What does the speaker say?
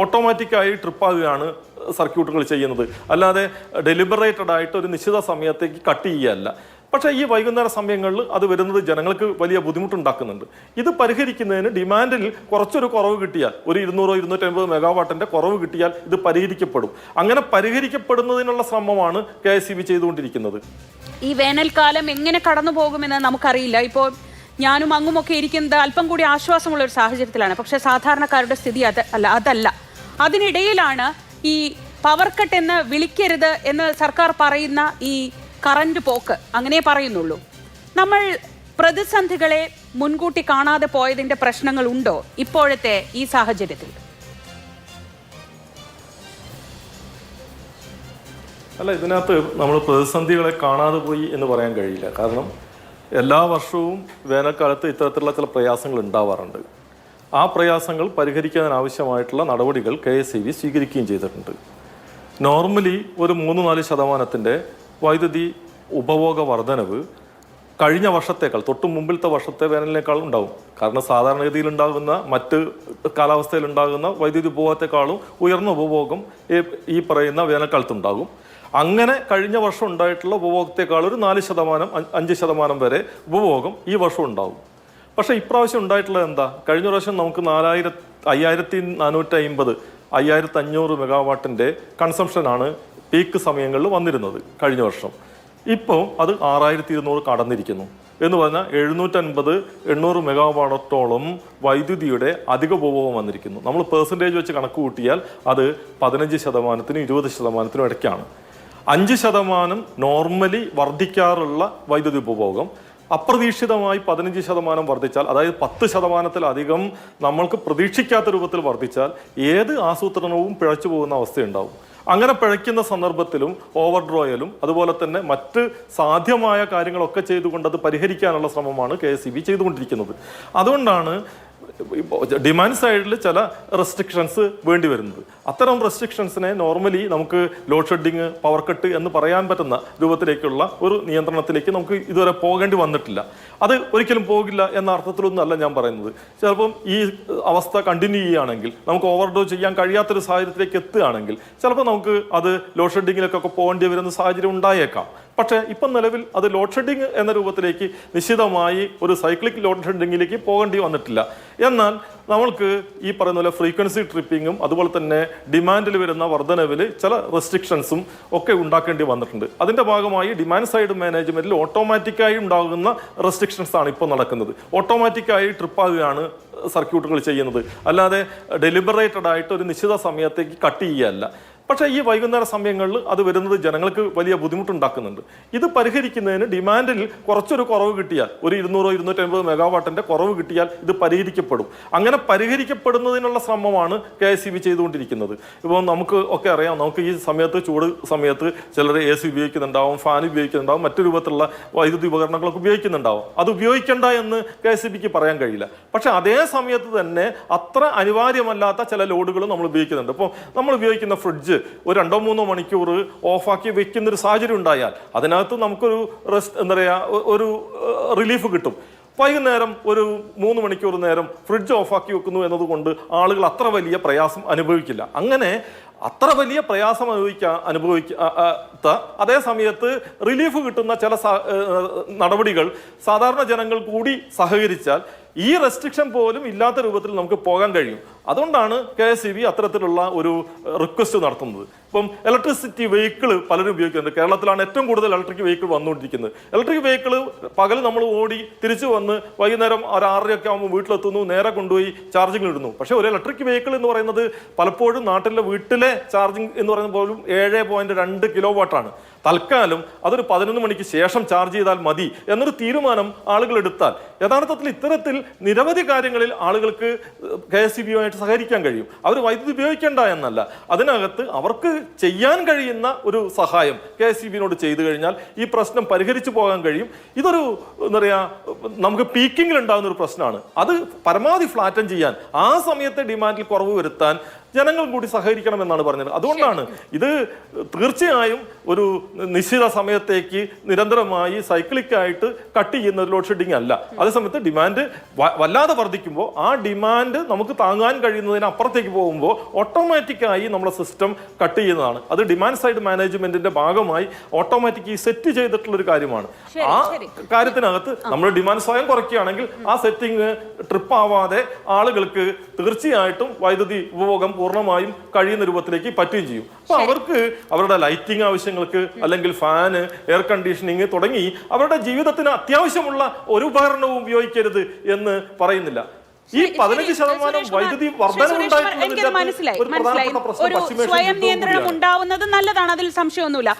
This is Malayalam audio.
ഓട്ടോമാറ്റിക്കായി ട്രിപ്പാകുകയാണ് സർക്യൂട്ടുകൾ ചെയ്യുന്നത്, അല്ലാതെ ഡെലിബറേറ്റഡ് ആയിട്ട് ഒരു നിശ്ചിത സമയത്തേക്ക് കട്ട് ചെയ്യുകയല്ല. പക്ഷേ ഈ വൈകുന്നേര സമയങ്ങളിൽ അത് വരുന്നത് ജനങ്ങൾക്ക് വലിയ ബുദ്ധിമുട്ടുണ്ടാക്കുന്നുണ്ട്. ഇത് പരിഹരിക്കുന്നതിന് ഡിമാൻഡിൽ കുറച്ചൊരു കുറവ് കിട്ടിയാൽ, ഒരു 200-250 മെഗാവാട്ടിന്റെ കുറവ് കിട്ടിയാൽ ഇത് പരിഹരിക്കപ്പെടും. അങ്ങനെ പരിഹരിക്കപ്പെടുന്നതിനുള്ള ശ്രമമാണ് KSEB ചെയ്തുകൊണ്ടിരിക്കുന്നത്. ഈ വേനൽക്കാലം എങ്ങനെ കടന്നു പോകുമെന്ന് നമുക്കറിയില്ല. ഇപ്പോൾ ഞാനും അങ്ങുമൊക്കെ ഇരിക്കുന്നത് അല്പം കൂടി ആശ്വാസമുള്ള ഒരു സാഹചര്യത്തിലാണ്. പക്ഷേ സാധാരണക്കാരുടെ സ്ഥിതി അതല്ല. അതിനിടയിലാണ് ഈ പവർ കട്ട് എന്ന് വിളിക്കരുത് എന്ന് സർക്കാർ പറയുന്ന ഈ കറന്റ് പോക്ക്, അങ്ങനെ പറയുന്നുള്ളൂ. നമ്മൾ പ്രതിസന്ധികളെ മുൻകൂട്ടി കാണാതെ പോയതിന്റെ പ്രശ്നങ്ങളുണ്ടോ ഇപ്പോഴത്തെ ഈ സാഹചര്യത്തിൽ? അല്ല, ഇതിനകത്ത് നമ്മൾ പ്രതിസന്ധികളെ കാണാതെ പോയി എന്ന് പറയാൻ കഴിയില്ല. കാരണം എല്ലാ വർഷവും വേനൽക്കാലത്ത് ഇത്തരത്തിലുള്ള ചില പ്രയാസങ്ങൾ ഉണ്ടാവാറുണ്ട്. ആ പ്രയാസങ്ങൾ പരിഹരിക്കാനാവശ്യമായിട്ടുള്ള നടപടികൾ KSEB സ്വീകരിക്കുകയും ചെയ്തിട്ടുണ്ട്. നോർമലി ഒരു 3-4% വൈദ്യുതി ഉപഭോഗ വർധനവ് കഴിഞ്ഞ വർഷത്തേക്കാൾ, തൊട്ട് മുമ്പിലത്തെ വർഷത്തെ വേനലിനേക്കാളും ഉണ്ടാവും. കാരണം സാധാരണഗതിയിൽ ഉണ്ടാകുന്ന മറ്റ് കാലാവസ്ഥയിൽ ഉണ്ടാകുന്ന വൈദ്യുതി ഉപഭോഗത്തെക്കാളും ഉയർന്ന ഉപഭോഗം ഈ പറയുന്ന വേനൽക്കാലത്തുണ്ടാകും. അങ്ങനെ കഴിഞ്ഞ വർഷം ഉണ്ടായിട്ടുള്ള ഉപഭോഗത്തെക്കാൾ ഒരു 4%-5% വരെ ഉപഭോഗം ഈ വർഷം ഉണ്ടാകും. പക്ഷേ ഇപ്രാവശ്യം ഉണ്ടായിട്ടുള്ളത് എന്താ? കഴിഞ്ഞ പ്രാവശ്യം നമുക്ക് 5450-5500 മെഗാവാട്ടിൻ്റെ കൺസംഷനാണ് പീക്ക് സമയങ്ങളിൽ വന്നിരുന്നത് കഴിഞ്ഞ വർഷം. ഇപ്പോൾ അത് 6200 കടന്നിരിക്കുന്നു. എന്ന് പറഞ്ഞാൽ 750-800 മെഗാവാട്ടോളം വൈദ്യുതിയുടെ അധിക ഉപഭോഗം വന്നിരിക്കുന്നു. നമ്മൾ പെർസെൻറ്റേജ് വെച്ച് കണക്ക് കൂട്ടിയാൽ അത് 15%-20% ഇടയ്ക്കാണ്. 5% നോർമലി വർദ്ധിക്കാറുള്ള വൈദ്യുതി ഉപഭോഗം അപ്രതീക്ഷിതമായി 15% വർദ്ധിച്ചാൽ, അതായത് 10%-ലധികം നമ്മൾക്ക് പ്രതീക്ഷിക്കാത്ത രൂപത്തിൽ വർദ്ധിച്ചാൽ ഏത് ആസൂത്രണവും പിഴച്ചു പോകുന്ന അവസ്ഥയുണ്ടാവും. അങ്ങനെ പിഴയ്ക്കുന്ന സന്ദർഭത്തിലും ഓവർഡ്രോയലും അതുപോലെ തന്നെ മറ്റ് സാധ്യമായ കാര്യങ്ങളൊക്കെ ചെയ്തുകൊണ്ട് അത് പരിഹരിക്കാനുള്ള ശ്രമമാണ് KSEB ചെയ്തുകൊണ്ടിരിക്കുന്നത്. അതുകൊണ്ടാണ് ഡിമാൻഡ് സൈഡിൽ ചില റെസ്ട്രിക്ഷൻസ് വേണ്ടി വരുന്നത്. അത്തരം റെസ്ട്രിക്ഷൻസിനെ നോർമലി നമുക്ക് ലോഡ് ഷെഡിങ്, പവർ കട്ട് എന്ന് പറയാൻ പറ്റുന്ന രൂപത്തിലേക്കുള്ള ഒരു നിയന്ത്രണത്തിലേക്ക് നമുക്ക് ഇതുവരെ പോകേണ്ടി വന്നിട്ടില്ല. അത് ഒരിക്കലും പോകില്ല എന്ന അർത്ഥത്തിലൊന്നും അല്ല ഞാൻ പറയുന്നത്. ചിലപ്പം ഈ അവസ്ഥ കണ്ടിന്യൂ ചെയ്യുകയാണെങ്കിൽ, നമുക്ക് ഓവർഡോ ചെയ്യാൻ കഴിയാത്തൊരു സാഹചര്യത്തിലേക്ക് എത്തുകയാണെങ്കിൽ ചിലപ്പോൾ നമുക്ക് അത് ലോഡ് ഷെഡിങ്ങിലേക്കൊക്കെ പോകേണ്ടി വരുന്ന സാഹചര്യം ഉണ്ടായേക്കാം. പക്ഷേ ഇപ്പം നിലവിൽ അത് ലോഡ് ഷെഡിങ് എന്ന രൂപത്തിലേക്ക് നിശ്ചിതമായി ഒരു സൈക്ലിക് ലോഡ് ഷെഡിങ്ങിലേക്ക് പോകേണ്ടി വന്നിട്ടില്ല. എന്നാൽ നമ്മൾക്ക് ഈ പറയുന്ന പോലെ ഫ്രീക്വൻസി ട്രിപ്പിങ്ങും അതുപോലെ തന്നെ ഡിമാൻഡിൽ വരുന്ന വർധനവിൽ ചില റെസ്ട്രിക്ഷൻസും ഒക്കെ ഉണ്ടാക്കേണ്ടി വന്നിട്ടുണ്ട്. അതിൻ്റെ ഭാഗമായി ഡിമാൻഡ് സൈഡ് മാനേജ്മെൻറ്റിൽ ഓട്ടോമാറ്റിക്കായി ഉണ്ടാകുന്ന റെസ്ട്രിക്ഷൻസ് ആണ് ഇപ്പോൾ നടക്കുന്നത്. ഓട്ടോമാറ്റിക്കായി ട്രിപ്പാകുകയാണ് സർക്യൂട്ടുകൾ ചെയ്യുന്നത്, അല്ലാതെ ഡെലിബറേറ്റഡ് ആയിട്ട് ഒരു നിശ്ചിത സമയത്തേക്ക് കട്ട് ചെയ്യുകയല്ല. പക്ഷേ ഈ വൈകുന്നേര സമയങ്ങളിൽ അത് വരുന്നത് ജനങ്ങൾക്ക് വലിയ ബുദ്ധിമുട്ടുണ്ടാക്കുന്നുണ്ട്. ഇത് പരിഹരിക്കുന്നതിന് ഡിമാൻഡിൽ കുറച്ചൊരു കുറവ് കിട്ടിയാൽ, ഒരു 200-250 മെഗാവാട്ടിന്റെ കുറവ് കിട്ടിയാൽ ഇത് പരിഹരിക്കപ്പെടും. അങ്ങനെ പരിഹരിക്കപ്പെടുന്നതിനുള്ള ശ്രമമാണ് KSEB ചെയ്തുകൊണ്ടിരിക്കുന്നത്. ഇപ്പോൾ നമുക്ക് ഒക്കെ അറിയാം, നമുക്ക് ഈ സമയത്ത്, ചൂട് സമയത്ത് ചിലർ AC ഉപയോഗിക്കുന്നുണ്ടാവും, ഫാൻ ഉപയോഗിക്കുന്നുണ്ടാവും, മറ്റു രൂപത്തിലുള്ള വൈദ്യുതി ഉപകരണങ്ങളൊക്കെ ഉപയോഗിക്കുന്നുണ്ടാവും. അത് ഉപയോഗിക്കേണ്ട എന്ന് KSEBക്ക് പറയാൻ കഴിയില്ല. പക്ഷെ അതേ സമയത്ത് തന്നെ അത്ര അനിവാര്യമല്ലാത്ത ചില ലോഡുകളും നമ്മൾ ഉപയോഗിക്കുന്നുണ്ട്. ഇപ്പോൾ നമ്മൾ ഉപയോഗിക്കുന്ന ഫ്രിഡ്ജ് ഒരു 2-3 മണിക്കൂർ ഓഫാക്കി വെക്കുന്നൊരു സാഹചര്യം ഉണ്ടായാൽ അതിനകത്ത് നമുക്കൊരു ഒരു റിലീഫ് കിട്ടും. വൈകുന്നേരം ഒരു 3 മണിക്കൂർ നേരം ഫ്രിഡ്ജ് ഓഫാക്കി വെക്കുന്നു എന്നതുകൊണ്ട് ആളുകൾ അത്ര വലിയ പ്രയാസം അനുഭവിക്കില്ല. അങ്ങനെ അത്ര വലിയ പ്രയാസം അനുഭവിക്കാത്ത അതേ സമയത്ത് റിലീഫ് കിട്ടുന്ന ചില നടപടികൾ സാധാരണ ജനങ്ങൾ കൂടി സഹകരിച്ചാൽ ഈ റെസ്ട്രിക്ഷൻ പോലും ഇല്ലാത്ത രൂപത്തിൽ നമുക്ക് പോകാൻ കഴിയും. അതുകൊണ്ടാണ് KSEB അത്തരത്തിലുള്ള ഒരു റിക്വസ്റ്റ് നടത്തുന്നത്. ഇപ്പം ഇലക്ട്രിസിറ്റി വെഹിക്കിൾ പലരും ഉപയോഗിക്കുന്നുണ്ട്. കേരളത്തിലാണ് ഏറ്റവും കൂടുതൽ ഇലക്ട്രിക് വെഹിക്കിൾ വന്നുകൊണ്ടിരിക്കുന്നത്. ഇലക്ട്രിക് വെഹിക്കിൾ പകൽ നമ്മൾ ഓടി തിരിച്ചു വന്ന് വൈകുന്നേരം ഒരു 6:30 ആകുമ്പോൾ വീട്ടിലെത്തുന്നു, നേരെ കൊണ്ടുപോയി ചാർജിങ് ഇടുന്നു. പക്ഷേ ഒരു ഇലക്ട്രിക് വെഹിക്കിൾ എന്ന് പറയുന്നത് പലപ്പോഴും നാട്ടിലെ വീട്ടിലെ ചാർജിങ് എന്ന് പറയുന്നത് പോലും 7.2 കിലോവാട്ടാണ്. തൽക്കാലം അതൊരു 11 മണിക്ക് ശേഷം ചാർജ് ചെയ്താൽ മതി എന്നൊരു തീരുമാനം ആളുകൾ എടുത്താൽ യഥാർത്ഥത്തിൽ ഇത്തരത്തിൽ നിരവധി കാര്യങ്ങളിൽ ആളുകൾക്ക് KSEBയുമായിട്ട് സഹകരിക്കാൻ കഴിയും. അവർ വൈദ്യുതി ഉപയോഗിക്കേണ്ട എന്നല്ല, അതിനകത്ത് അവർക്ക് ചെയ്യാൻ കഴിയുന്ന ഒരു സഹായം KSEBിനോട് ചെയ്തു കഴിഞ്ഞാൽ ഈ പ്രശ്നം പരിഹരിച്ചു പോകാൻ കഴിയും. ഇതൊരു എന്താ പറയുക, നമുക്ക് പീക്കിങ്ങിൽ ഉണ്ടാകുന്ന ഒരു പ്രശ്നമാണ്. അത് പരമാവധി ഫ്ലാറ്റൻ ചെയ്യാൻ, ആ സമയത്തെ ഡിമാൻഡിൽ കുറവ് വരുത്താൻ ജനങ്ങൾ കൂടി സഹകരിക്കണം എന്നാണ് പറഞ്ഞത്. അതുകൊണ്ടാണ് ഇത് തീർച്ചയായും ഒരു നിശ്ചിത സമയത്തേക്ക് നിരന്തരമായി സൈക്ലിക്കായിട്ട് കട്ട് ചെയ്യുന്ന ഒരു ലോഡ് ഷെഡിങ് അല്ല. അതേസമയത്ത് ഡിമാൻഡ് വല്ലാതെ വർദ്ധിക്കുമ്പോൾ ആ ഡിമാൻഡ് നമുക്ക് താങ്ങാൻ കഴിയുന്നതിന് അപ്പുറത്തേക്ക് പോകുമ്പോൾ ഓട്ടോമാറ്റിക്കായി നമ്മുടെ സിസ്റ്റം കട്ട് ചെയ്യുന്നതാണ്. അത് ഡിമാൻഡ് സൈഡ് മാനേജ്മെന്റിന്റെ ഭാഗമായി ഓട്ടോമാറ്റിക്കലി സെറ്റ് ചെയ്തിട്ടുള്ള ഒരു കാര്യമാണ്. ആ കാര്യത്തിനകത്ത് നമ്മൾ ഡിമാൻഡ് സ്വയം കുറയ്ക്കുകയാണെങ്കിൽ ആ സെറ്റിംഗ് ട്രിപ്പ് ആവാതെ ആളുകൾക്ക് തീർച്ചയായിട്ടും വൈദ്യുതി ഉപഭോഗം പൂർണ്ണമായും കഴിയുന്ന രൂപത്തിലേക്ക് പറ്റുകയും ചെയ്യും. അപ്പൊ അവർക്ക് അവരുടെ ലൈറ്റിംഗ് ആവശ്യങ്ങൾക്ക് അല്ലെങ്കിൽ ഫാന്, എയർ കണ്ടീഷനിങ് തുടങ്ങി അവരുടെ ജീവിതത്തിന് അത്യാവശ്യമുള്ള ഒരു ഉപകരണവും ഉപയോഗിക്കരുത് എന്ന് പറയുന്നില്ല. ഈ 15% വൈദ്യുതി മനസ്സിലായി. ഒരു സ്വയം നിയന്ത്രണം ഉണ്ടാവുന്നത് നല്ലതാണ്, അതിൽ സംശയമൊന്നുമില്ല.